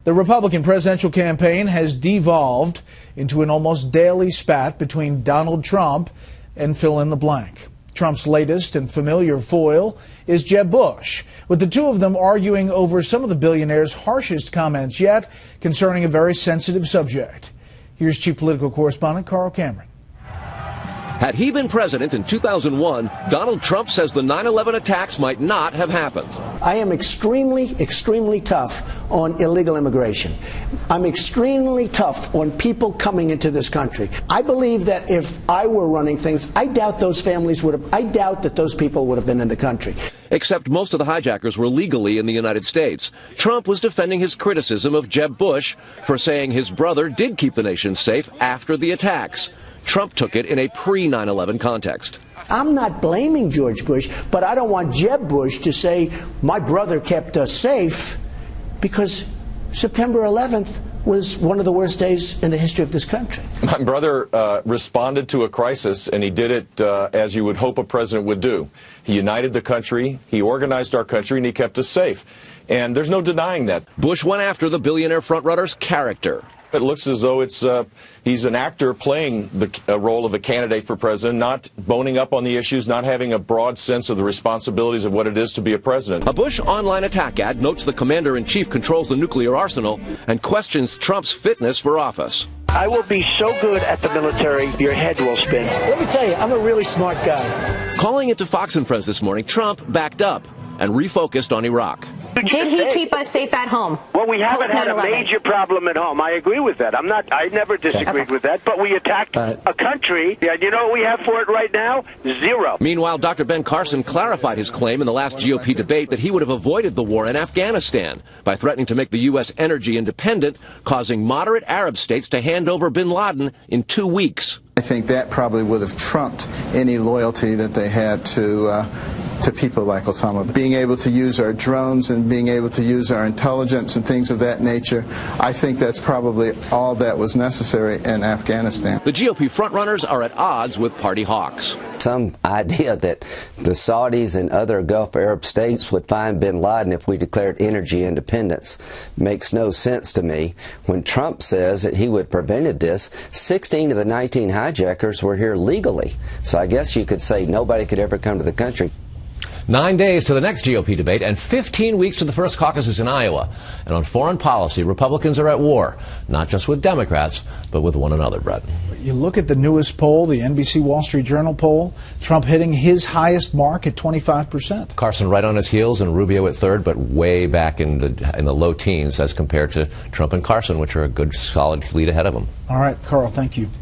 The Republican presidential campaign has devolved into an almost daily spat between Donald Trump and fill in the blank. Trump's latest and familiar foil is Jeb Bush, with the two of them arguing over some of the billionaire's harshest comments yet concerning a very sensitive subject. Here's Chief Political Correspondent Carl Cameron. Had he been president in 2001, Donald Trump says the 9/11 attacks might not have happened. I am extremely tough on illegal immigration. I'm extremely tough on people coming into this country. I believe that if I were running things, I doubt those families would have, I doubt that those people would have been in the country. Except most of the hijackers were legally in the United States. Trump was defending his criticism of Jeb Bush for saying his brother did keep the nation safe after the attacks. Trump took it in a pre-9/11 context. I'm not blaming George Bush, but I don't want Jeb Bush to say my brother kept us safe, because September 11th was one of the worst days in the history of this country. My brother responded to a crisis, and he did it as you would hope a president would do. He united the country, he organized our country, and he kept us safe. And there's no denying that. Bush went after the billionaire frontrunner's character. It looks as though he's an actor playing the role of a candidate for president, not boning up on the issues, not having a broad sense of the responsibilities of what it is to be a president. A Bush online attack ad notes the commander-in-chief controls the nuclear arsenal and questions Trump's fitness for office. I will be so good at the military, your head will spin. Let me tell you, I'm a really smart guy. Calling it to Fox and Friends this morning, Trump backed up and refocused on Iraq. Did he keep us safe at home? Well, we haven't had a major problem at home. I agree with that. I never disagreed with that. But we attacked a country. And you know what we have for it right now? Zero. Meanwhile, Dr. Ben Carson clarified his claim in the last GOP debate that he would have avoided the war in Afghanistan by threatening to make the U.S. energy independent, causing moderate Arab states to hand over bin Laden in 2 weeks. I think that probably would have trumped any loyalty that they had to people like Osama. Being able to use our drones and being able to use our intelligence and things of that nature, I think that's probably all that was necessary in Afghanistan. The GOP frontrunners are at odds with party hawks. Some idea that the Saudis and other Gulf Arab states would find bin Laden if we declared energy independence makes no sense to me. When Trump says that he would have prevented this, 16 of the 19 hijackers were here legally. So I guess you could say nobody could ever come to the country. 9 days to the next GOP debate and 15 weeks to the first caucuses in Iowa. And on foreign policy, Republicans are at war, not just with Democrats, but with one another, Bret. You look at the newest poll, the NBC Wall Street Journal poll, Trump hitting his highest mark at 25%. Carson right on his heels and Rubio at third, but way back in the low teens as compared to Trump and Carson, which are a good, solid lead ahead of him. All right, Carl, thank you.